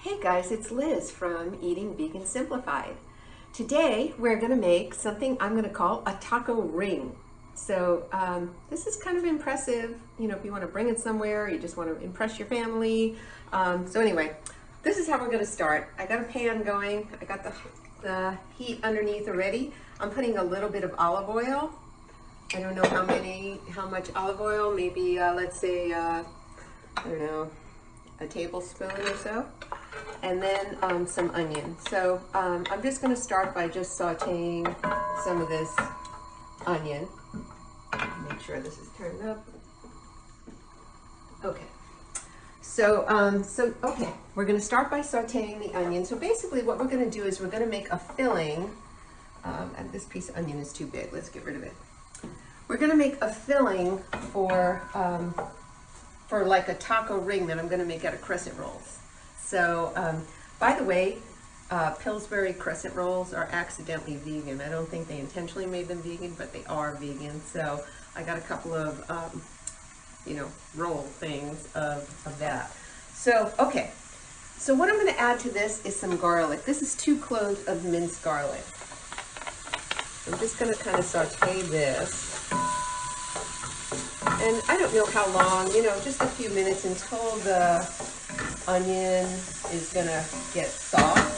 Hey guys, it's Liz from Eating Vegan Simplified. Today we're going to make something I'm going to call a taco ring. So this is kind of impressive, you know, if you want to bring it somewhere, you just want to impress your family. So anyway, this is how we're going to start. I got a pan going, I got the heat underneath already. I'm putting a little bit of olive oil. I don't know how much olive oil, maybe let's say, I don't know, a tablespoon or so. And then some onion. So I'm just going to start by just sauteing some of this onion. Make sure this is turned up. Okay. So okay, we're going to start by sauteing the onion. So basically what we're going to do is we're going to make a filling. And this piece of onion is too big. Let's get rid of it. We're going to make a filling for like a taco ring that I'm going to make out of crescent rolls. So, by the way, Pillsbury crescent rolls are accidentally vegan. I don't think they intentionally made them vegan, but they are vegan. So I got a couple of, you know, roll things of that. So, okay. So what I'm going to add to this is some garlic. This is 2 cloves of minced garlic. I'm just going to kind of saute this. And I don't know how long, you know, just a few minutes until the onion is going to get soft.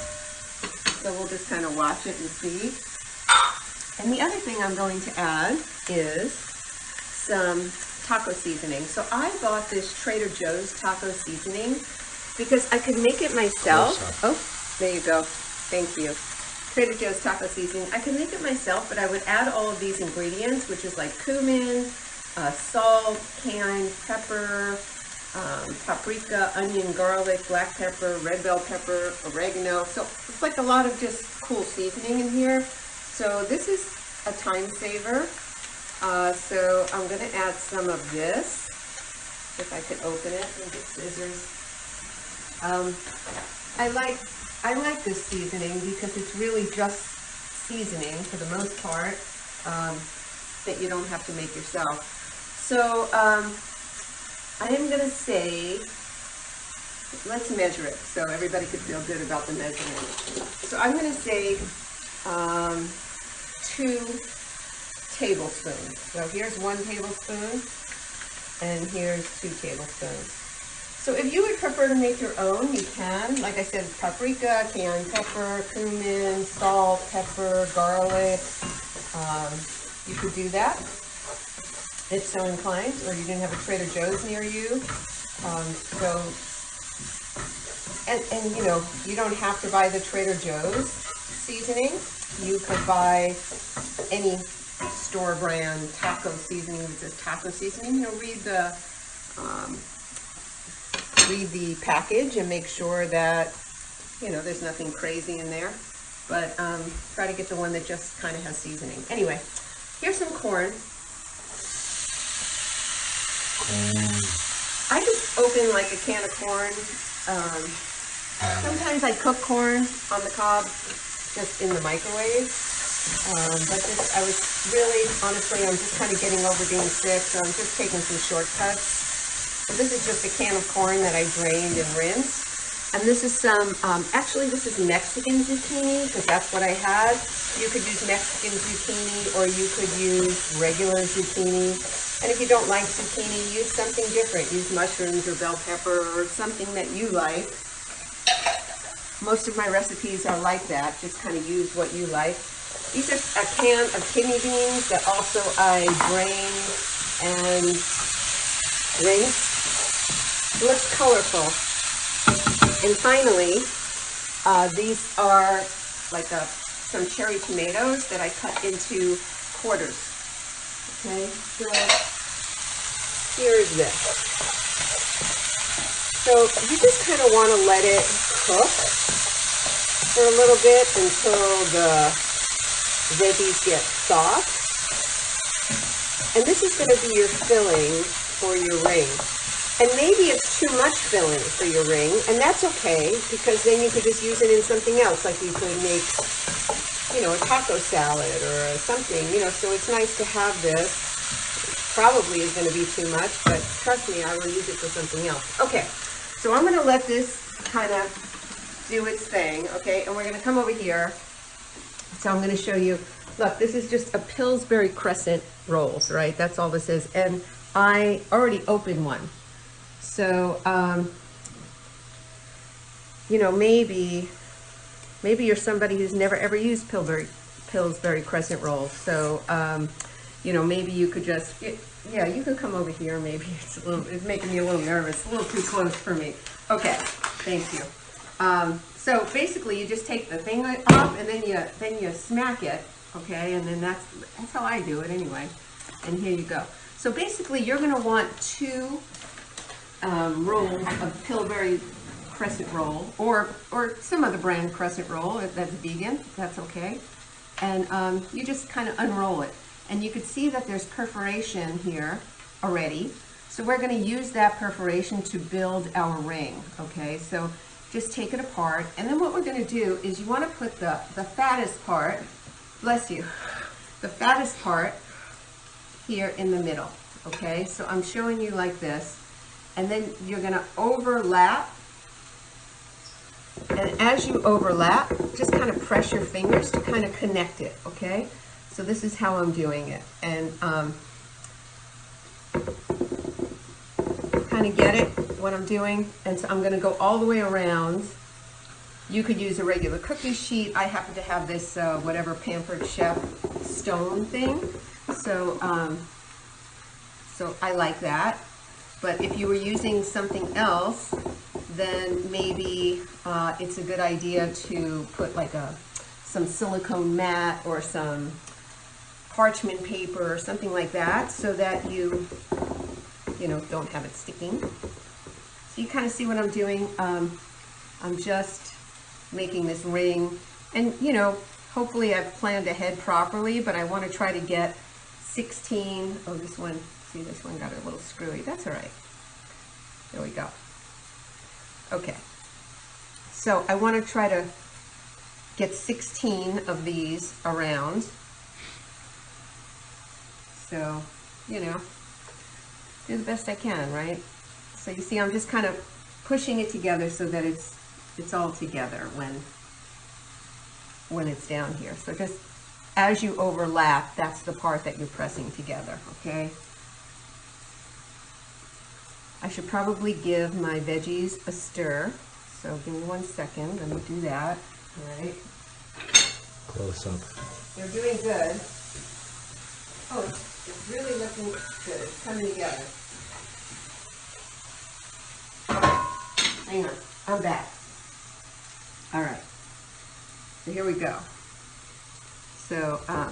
So we'll just kind of watch it and see. And the other thing I'm going to add is some taco seasoning. So I bought this Trader Joe's taco seasoning because I could make it myself. Oh, there you go. Thank you. Trader Joe's taco seasoning. I could make it myself, but I would add all of these ingredients, which is like cumin, salt, cayenne pepper, paprika, onion, garlic, black pepper, red bell pepper, oregano. So it's like a lot of just cool seasoning in here. So this is a time saver. So I'm going to add some of this. If I could open it and get scissors. I like this seasoning because it's really just seasoning for the most part that you don't have to make yourself. So I am going to say, let's measure it so everybody could feel good about the measurement. So I'm going to say 2 tablespoons. So here's 1 tablespoon and here's 2 tablespoons. So if you would prefer to make your own, you can. Like I said, paprika, cayenne pepper, cumin, salt, pepper, garlic. You could do that if so inclined, or you didn't have a Trader Joe's near you. And you know, you don't have to buy the Trader Joe's seasoning. You could buy any store brand taco seasoning that says taco seasoning. You know, read the package and make sure that, you know, there's nothing crazy in there. But try to get the one that just kind of has seasoning. Anyway, here's some corn. I just open like a can of corn. Sometimes I cook corn on the cob just in the microwave. But this, I was really, honestly, I'm just kind of getting over being sick, so I'm just taking some shortcuts. So this is just a can of corn that I drained and rinsed. And this is some, actually this is Mexican zucchini, because that's what I had. You could use Mexican zucchini, or you could use regular zucchini. And if you don't like zucchini, use something different. Use mushrooms or bell pepper or something that you like. Most of my recipes are like that. Just kind of use what you like. These are a can of kidney beans that also I drained and rinsed. It looks colorful. And finally, these are like some cherry tomatoes that I cut into quarters. Okay, so here's this. So you just kind of want to let it cook for a little bit until the veggies get soft. And this is going to be your filling for your ring. And maybe it's too much filling for your ring, and that's okay, because then you could just use it in something else, like you could make, you know, a taco salad or something, you know, so it's nice to have this. Probably is going to be too much, but trust me, I will use it for something else. Okay, so I'm going to let this kind of do its thing, okay? And we're gonna come over here. So I'm gonna show you, look, this is just a Pillsbury crescent rolls, right? That's all this is. And I already opened one. So, you know, maybe you're somebody who's never ever used Pillsbury crescent rolls. So, you know, maybe you could just, yeah, you can come over here. Maybe it's making me a little nervous, a little too close for me. Okay, thank you. So basically, you just take the thing off, and then you smack it, okay? And then that's how I do it anyway. And here you go. So basically, you're going to want 2 rolls of Pillsbury crescent roll, or some other brand crescent roll that's vegan. That's okay. And you just kind of unroll it, and you can see that there's perforation here already. So we're going to use that perforation to build our ring. Okay, so just take it apart, and then what we're going to do is you want to put the fattest part, bless you, the fattest part here in the middle. Okay, so I'm showing you like this, and then you're going to overlap. And as you overlap, just kind of press your fingers to kind of connect it, okay? So this is how I'm doing it. And kind of get it, what I'm doing. And so I'm going to go all the way around. You could use a regular cookie sheet. I happen to have this, whatever, Pampered Chef stone thing. So, so I like that. But if you were using something else, then maybe it's a good idea to put like some silicone mat or some parchment paper or something like that, so that you know, don't have it sticking. So you kind of see what I'm doing. I'm just making this ring, and you know, hopefully I've planned ahead properly, but I want to try to get 16. Oh, this one, see, this one got a little screwy. That's all right. There we go. Okay, so I want to try to get 16 of these around. So, you know, do the best I can, right? So you see, I'm just kind of pushing it together so that it's all together when it's down here. So just as you overlap, that's the part that you're pressing together, okay? I should probably give my veggies a stir. So give me 1 second. Let me do that. All right. Close up. They're doing good. Oh, it's really looking good. It's coming together. Hang on. I'm back. All right. So here we go. So, all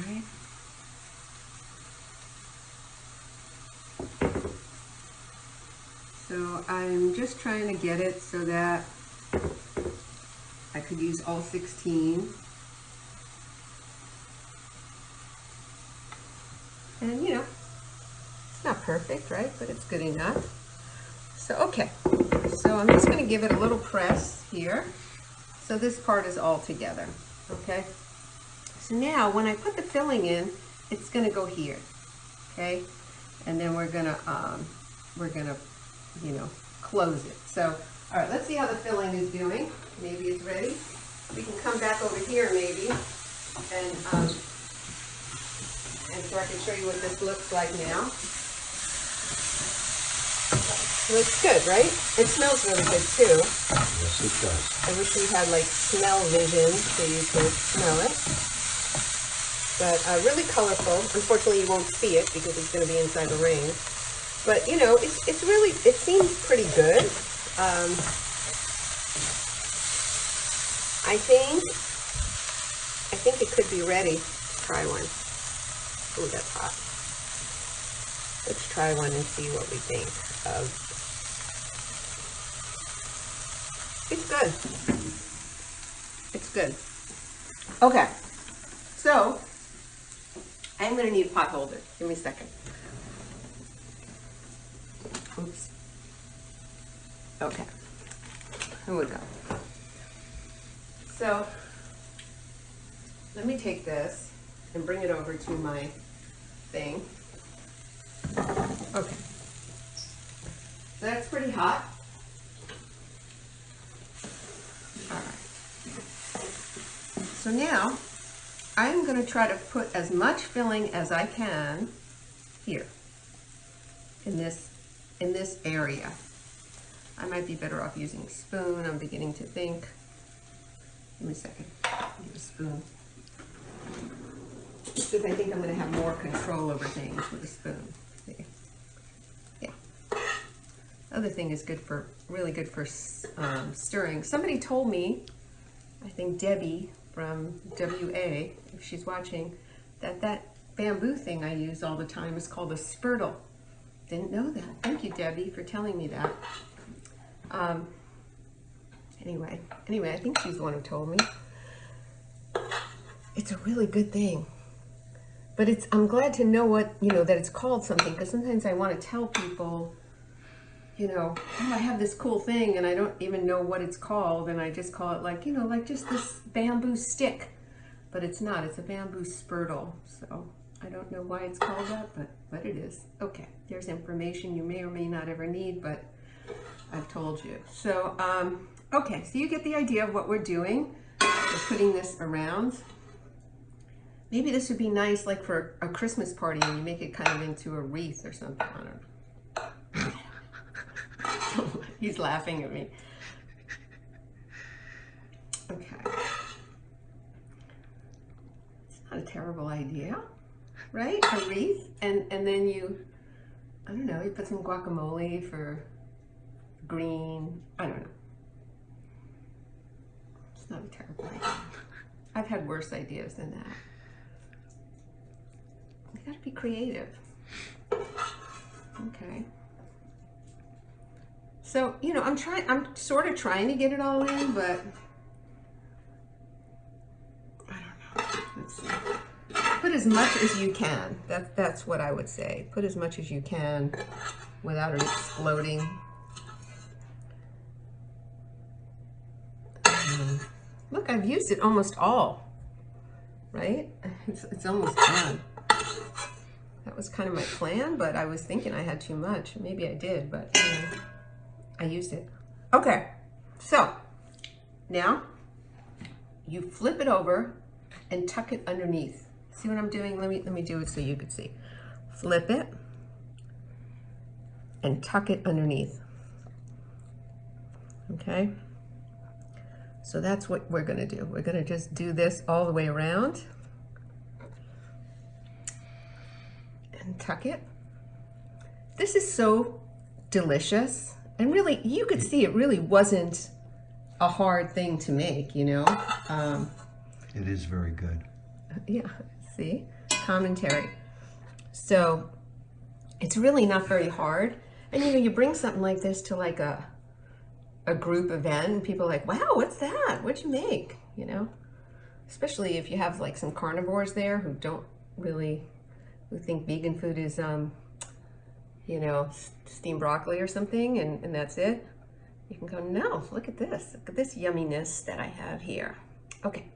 right. So I'm just trying to get it so that I could use all 16. And you know, it's not perfect, right? But it's good enough. So, okay. So I'm just going to give it a little press here. So this part is all together, okay? So now when I put the filling in, it's going to go here, okay? And then we're going to, you know, close it. So, all right, let's see how the filling is doing. Maybe it's ready. We can come back over here maybe, and so I can show you what this looks like now. It looks good, right? It smells really good too. Yes, it does. I wish we had like smell vision so you could smell it. But really colorful. Unfortunately, you won't see it because it's going to be inside the ring. But you know, it's really, it seems pretty good. I think it could be ready. Let's try one. Oh, that's hot. Let's try one and see what we think of. It's good. It's good. Okay. So, I'm going to need a pot holder. Give me a second. Oops. Okay. Here we go. So, let me take this and bring it over to my thing. Okay. So that's pretty hot. All right. So now I'm going to try to put as much filling as I can here in this area. I might be better off using a spoon. I'm beginning to think. Give me a second. Get a spoon. Because I think I'm going to have more control over things with a spoon. See? Yeah. Other thing is really good for stirring. Somebody told me, I think Debbie from WA, if she's watching, that bamboo thing I use all the time is called a spurtle. Didn't know that. Thank you, Debbie, for telling me that. Anyway, I think she's the one who told me. It's a really good thing. But I'm glad to know that it's called something, because sometimes I want to tell people, oh, I have this cool thing and I don't even know what it's called, and I just call it like just this bamboo stick. But it's not, it's a bamboo spurtle. So I don't know why it's called that, but it is. Okay, there's information you may or may not ever need, but I've told you. So, okay, so you get the idea of what we're doing. We're putting this around. Maybe this would be nice like for a Christmas party and you make it kind of into a wreath or something. I don't know. He's laughing at me. Okay. It's not a terrible idea, right? A wreath, and then I don't know, you put some guacamole for green. I don't know. It's not a terrible idea. I've had worse ideas than that. You gotta be creative. Okay. So, I'm sort of trying to get it all in, but I don't know. Let's see. Put as much as you can. That's what I would say. Put as much as you can without it exploding. Look, I've used it almost all, right? It's almost done. That was kind of my plan, but I was thinking I had too much. Maybe I did, but I used it. Okay, so now you flip it over and tuck it underneath. See what I'm doing? Let me do it so you can see. Flip it and tuck it underneath. Okay? So that's what we're gonna do. We're gonna just do this all the way around and tuck it. This is so delicious. And really, you could see it really wasn't a hard thing to make, It is very good. Yeah, see? Commentary. So it's really not very hard. And you bring something like this to like a group event and people are like, wow, what's that? What'd you make? Especially if you have like some carnivores there who think vegan food is, steamed broccoli or something, and that's it. You can go, no, look at this yumminess that I have here. Okay,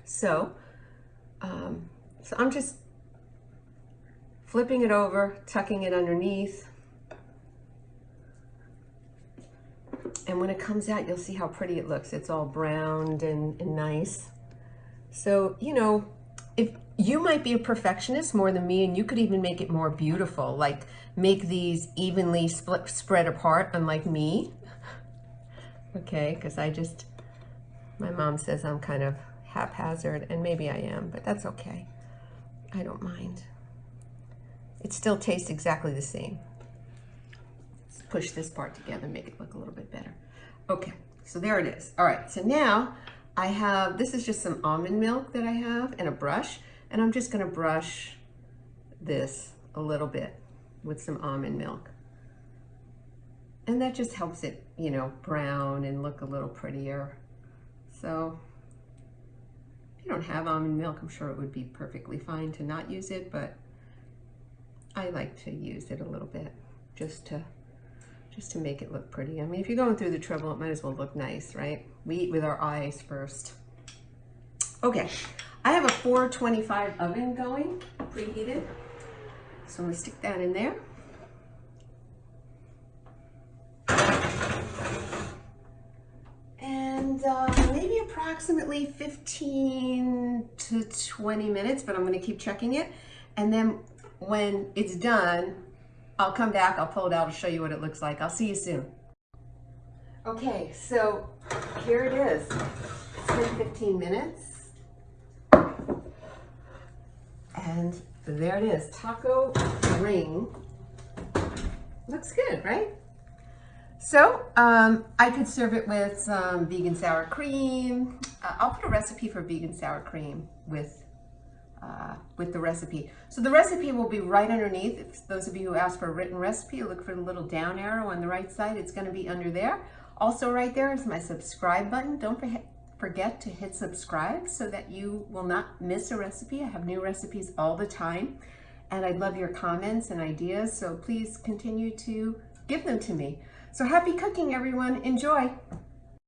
so I'm just flipping it over, tucking it underneath. And when it comes out, you'll see how pretty it looks. It's all browned and nice. So, if you might be a perfectionist more than me, and you could even make it more beautiful, like make these evenly spread apart, unlike me. Okay, because my mom says I'm kind of haphazard, and maybe I am, but that's okay. I don't mind. It still tastes exactly the same. Let's push this part together, make it look a little bit better. Okay, so there it is. All right, so now this is just some almond milk that I have and a brush, and I'm just gonna brush this a little bit with some almond milk. And that just helps it, brown and look a little prettier. So if you don't have almond milk, I'm sure it would be perfectly fine to not use it, but I like to use it a little bit just to make it look pretty. I mean, if you're going through the trouble, it might as well look nice, right? We eat with our eyes first. Okay, I have a 425 oven going, preheated. So I'm gonna stick that in there. approximately 15 to 20 minutes, but I'm gonna keep checking it. And then when it's done, I'll come back, I'll pull it out, I'll show you what it looks like. I'll see you soon. Okay, so here it is. It's been 15 minutes. And there it is, taco ring. Looks good, right? So I could serve it with some vegan sour cream. I'll put a recipe for vegan sour cream with the recipe. So the recipe will be right underneath. If those of you who ask for a written recipe, look for the little down arrow on the right side. It's going to be under there. Also right there is my subscribe button. Don't forget to hit subscribe so that you will not miss a recipe. I have new recipes all the time, and I'd love your comments and ideas, so please continue to give them to me. So happy cooking, everyone. Enjoy.